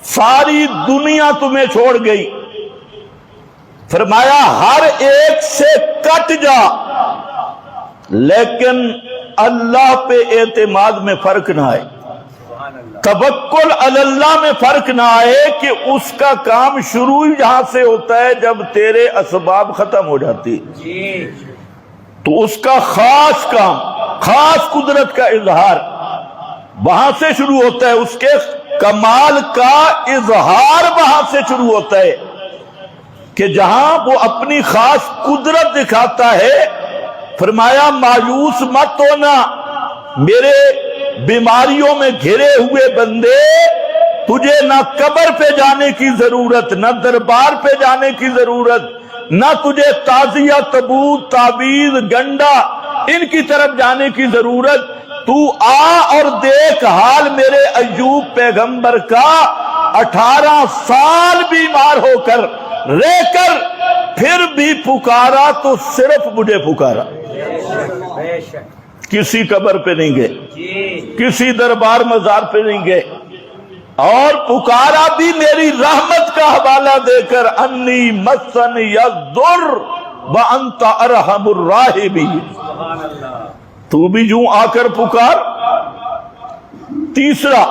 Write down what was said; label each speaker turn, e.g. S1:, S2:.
S1: ساری دنیا تمہیں چھوڑ گئی، فرمایا ہر ایک سے کٹ جا، لیکن اللہ پہ اعتماد میں فرق نہ آئے، توکل علی اللہ میں فرق نہ آئے کہ اس کا کام شروع یہاں سے ہوتا ہے جب تیرے اسباب ختم ہو جاتی، تو اس کا خاص کام، خاص قدرت کا اظہار وہاں سے شروع ہوتا ہے، اس کے کمال کا اظہار وہاں سے شروع ہوتا ہے کہ جہاں وہ اپنی خاص قدرت دکھاتا ہے۔ فرمایا مایوس مت ہونا میرے بیماریوں میں گھرے ہوئے بندے، تجھے نہ قبر پہ جانے کی ضرورت، نہ دربار پہ جانے کی ضرورت، نہ تجھے تعزیہ، تبوت، تعویذ، گنڈا ان کی طرف جانے کی ضرورت، تو آ اور دیکھ حال میرے ایوب پیغمبر کا، 18 سال بیمار ہو کر رہ کر پھر بھی پکارا تو صرف مجھے پکارا، کسی قبر پہ نہیں گئے، کسی دربار مزار پہ نہیں گئے، اور پکارا بھی میری رحمت کا حوالہ دے کر، انی مسنی الضر وانت ارحم الراحمین، تو بھی یوں آ کر پکار۔ تیسرا